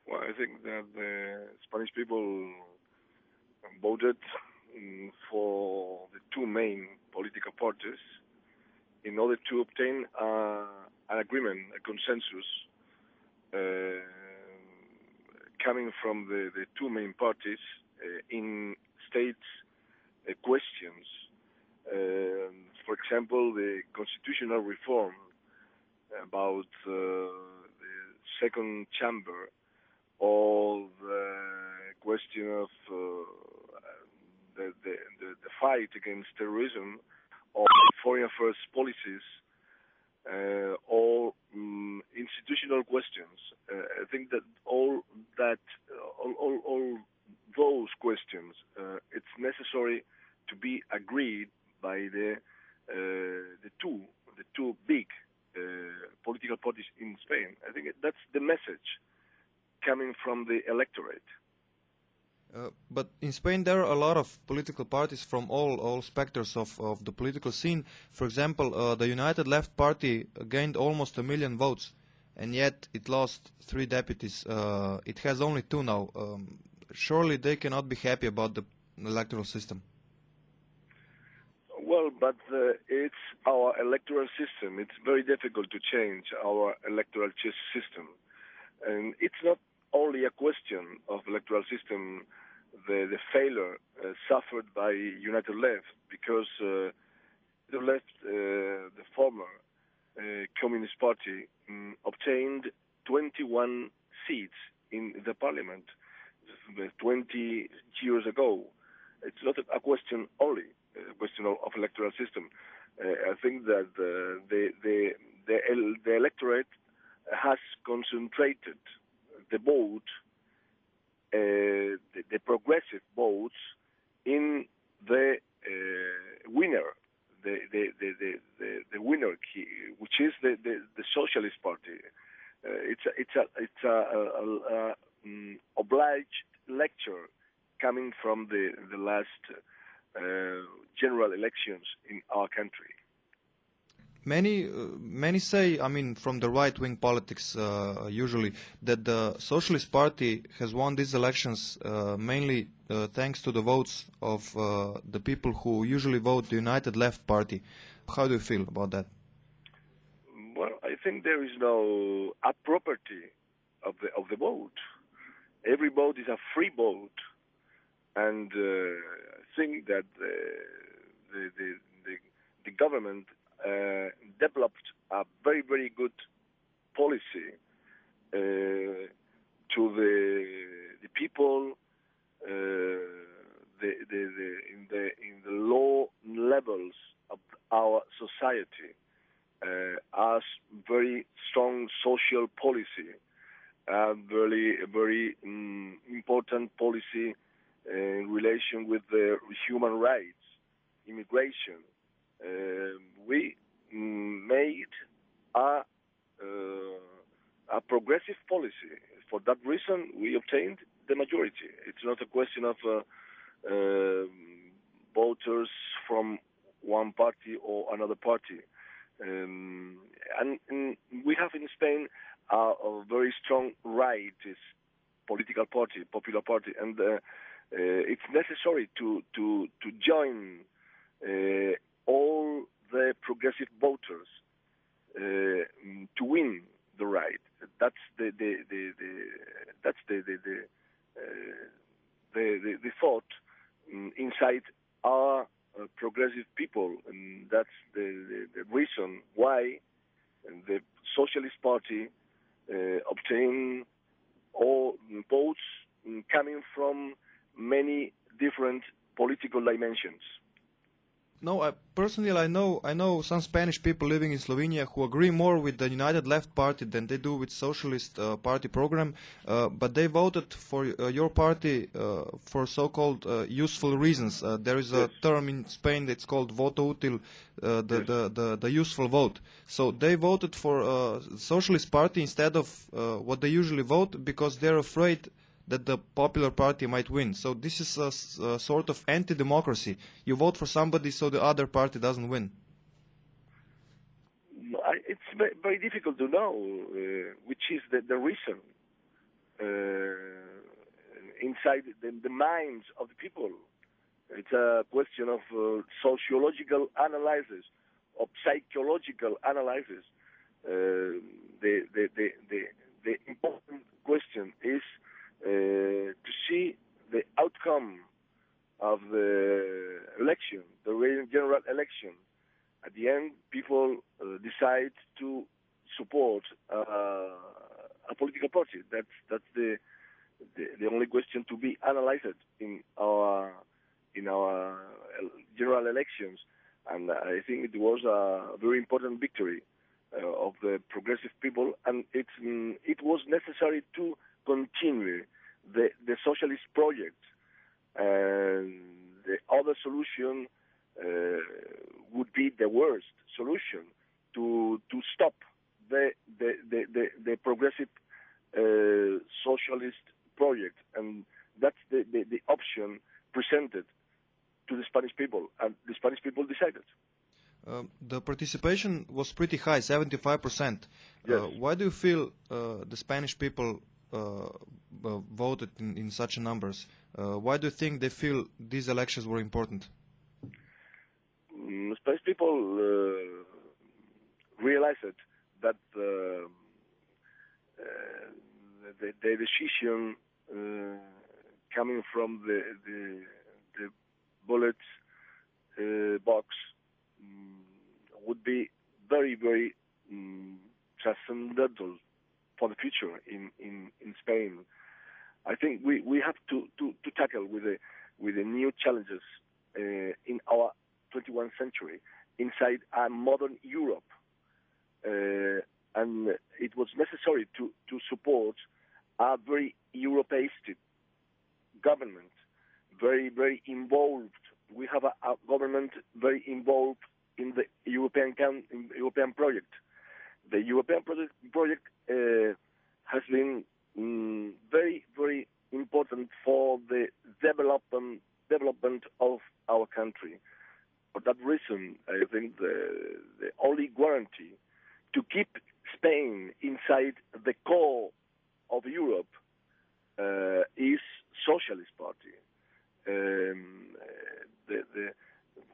Well, I think that the Spanish people voted for the two main political parties in order to obtain an agreement, a consensus, uh, coming from the two main parties in states questions. For example, the constitutional reform about the second chamber, or the question of the fight against terrorism, or foreign affairs policies, or institutional questions. I think that all those questions, it's necessary to be agreed by the two big political parties in Spain. I think that's the message coming from the electorate. But in Spain there are a lot of political parties from all specters of the political scene. For example, the United Left Party gained almost 1 million votes, and yet it lost 3 deputies. It has only 2 now. Surely they cannot be happy about the electoral system. Well, but it's our electoral system. It's very difficult to change our electoral system. And it's not only a question of electoral system, the failure suffered by United Left, because the left, the former Communist Party, obtained 21 seats in the parliament 20 years ago. It's not a question only, a question of electoral system. I think that the electorate has concentrated the vote, the progressive votes, in the winner, the winner, which is the Socialist Party. It's a obliged lecture coming from the last general elections in our country. Many say, I mean, from the right-wing politics usually, that the Socialist Party has won these elections mainly thanks to the votes of the people who usually vote the United Left Party. How do you feel about that? Well, I think there is no property of the vote. Every vote is a free vote, and I think that the government developed a very, very good policy to the people in the low levels of our society, as very strong social policy, very important policy in relation with the human rights, immigration. We made a progressive policy. For that reason, we obtained the majority. It's not a question of voters from one party or another party. And we have in Spain a very strong rightist political party, popular party, and it's necessary to join all the progressive voters to win the right. That's the thought inside our progressive people, and that's the reason why the Socialist Party obtained all votes coming from many different political dimensions. No, personally, I know some Spanish people living in Slovenia who agree more with the United Left Party than they do with Socialist Party program, but they voted for your party for so-called useful reasons. There is a term in Spain that's called voto útil, the useful vote. So they voted for Socialist Party instead of what they usually vote, because they're afraid that the popular party might win. So this is a sort of anti-democracy. You vote for somebody so the other party doesn't win. It's very difficult to know which is the reason. inside the minds of the people. It's a question of sociological analysis, of psychological analysis. The important question is to see the outcome of the election, the general election. At the end, people decide to support a political party. That's the only question to be analyzed in our general elections. And I think it was a very important victory of the progressive people, and it was necessary to continue the socialist project. And the other solution would be the worst solution to stop the progressive socialist project, and that's the option presented to the Spanish people, and the Spanish people decided. The participation was pretty high, 75%. Yes. Why do you feel the Spanish people voted in such numbers? Why do you think they feel these elections were important? Spanish people realized that the decision coming from the ballot box would be very, very transcendental for the future in Spain. I think we have to tackle with the new challenges in our 21st century inside a modern Europe, and it was necessary to support a very Europeistic government, very, very involved. We have a government very involved in the European project. The European project has been very, very important for the development of our country. For that reason, I think the only guarantee to keep Spain inside the core of Europe is Socialist Party.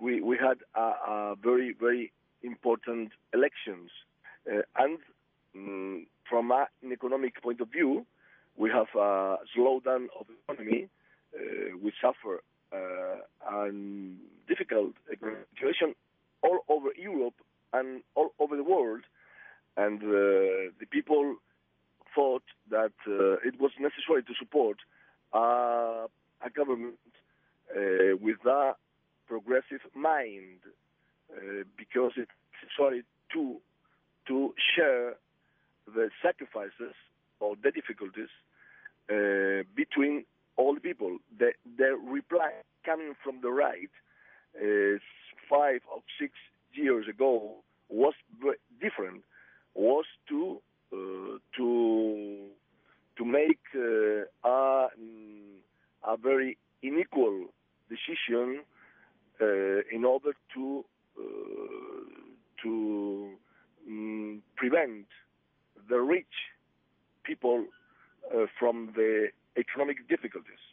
We had a very, very important elections, and from an economic point of view, we have a slowdown of the economy. We suffer a difficult economic situation all over Europe and all over the world, and the people thought that it was necessary to support a government with a progressive mind, because it's necessary to share the sacrifices or the difficulties between all the people. The reply coming from the right 5 or 6 years ago was different. Was to make a very unequal decision in order to prevent the rich people from the economic difficulties.